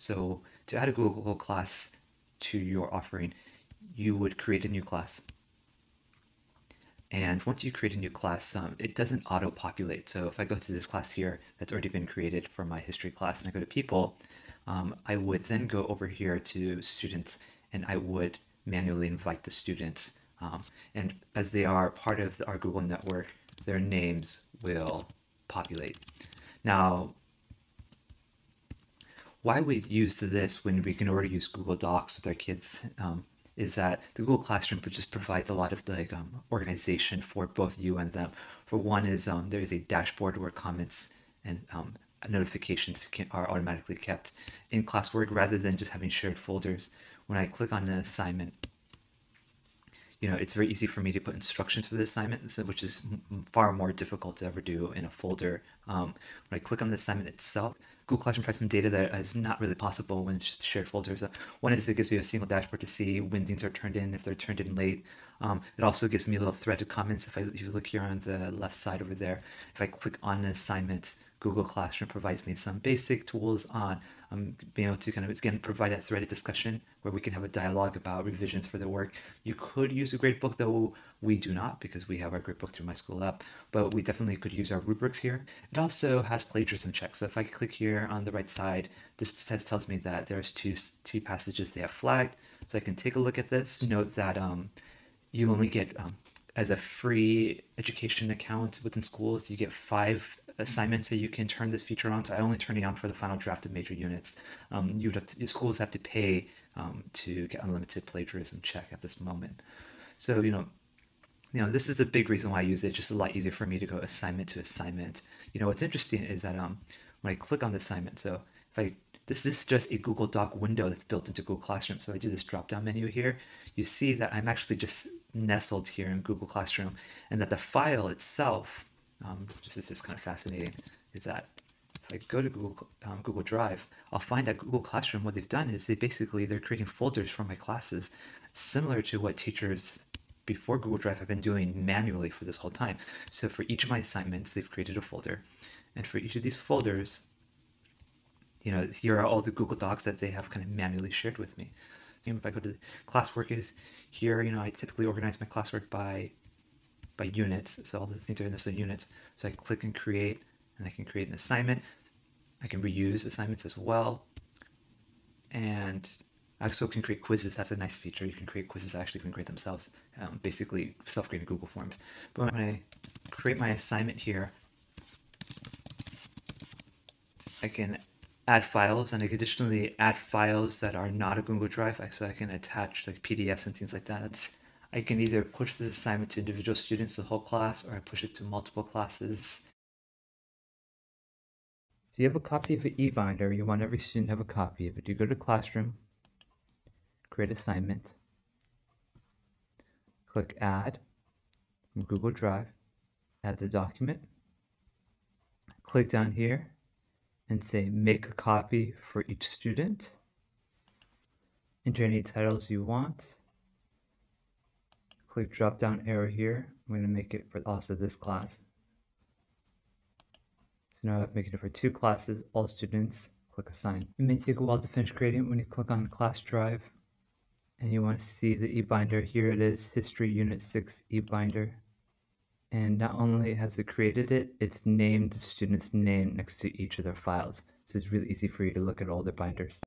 So to add a Google class to your offering, you would create a new class. And once you create a new class, it doesn't auto-populate. So if I go to this class here that's already been created for my history class and I go to people, I would then go over here to students and I would manually invite the students. And as they are part of our Google network, their names will populate. Now, why we use this when we can already use Google Docs with our kids is that the Google Classroom just provides a lot of organization for both you and them. For one is there is a dashboard where comments and notifications are automatically kept in classwork rather than just having shared folders. When I click on an assignment, it's very easy for me to put instructions for the assignment, which is far more difficult to ever do in a folder. When I click on the assignment itself, Google Classroom provides some data that is not really possible when it's shared folders. One is it gives you a single dashboard to see when things are turned in, if they're turned in late. It also gives me a little threaded comments. If you look here on the left side over there, if I click on an assignment, Google Classroom provides me some basic tools on being able to kind of, again, provide that threaded discussion where we can have a dialogue about revisions for the work. You could use a gradebook, though we do not because we have our gradebook through my school app, but we definitely could use our rubrics here. It also has plagiarism checks. So if I click here on the right side, this tells me that there's two passages they have flagged. So I can take a look at this. Note that you only get, as a free education account within schools, you get 5 assignments that you can turn this feature on. So I only turn it on for the final draft of major units. Schools have to pay to get unlimited plagiarism check at this moment. So this is the big reason why I use it. It's just a lot easier for me to go assignment to assignment. What's interesting is that when I click on the assignment, so this is just a Google Doc window that's built into Google Classroom. So I do this drop-down menu here. You see that I'm actually just nestled here in Google Classroom, and that the file itself, this is just kind of fascinating, is that if I go to Google Drive, I'll find that Google Classroom, what they've done is they're creating folders for my classes, similar to what teachers before Google Drive have been doing manually for this whole time. So for each of my assignments, they've created a folder, and for each of these folders, here are all the Google Docs that they have kind of manually shared with me. If I go to classwork is here, I typically organize my classwork by units. So all the things are in this units. So I click and create, and I can create an assignment. I can reuse assignments as well. And I also can create quizzes. That's a nice feature. You can create quizzes actually can create themselves, basically self-creating Google Forms. But when I create my assignment here, I can add files, and I can additionally add files that are not a Google Drive, so I can attach like PDFs and things like that. I can either push this assignment to individual students, the whole class, or I push it to multiple classes. So you have a copy of an e-binder. You want every student to have a copy of it. You go to Classroom, create assignment, click Add from Google Drive, add the document, click down here, and say make a copy for each student. Enter any titles you want. Click drop down arrow here. I'm going to make it for also this class. So now I've made it for 2 classes, all students. Click assign. It may take a while to finish creating. When you click on class drive and you want to see the e-binder, here it is, History Unit 6 e-binder. And not only has it created it, it's named the student's name next to each of their files. So it's really easy for you to look at all their binders.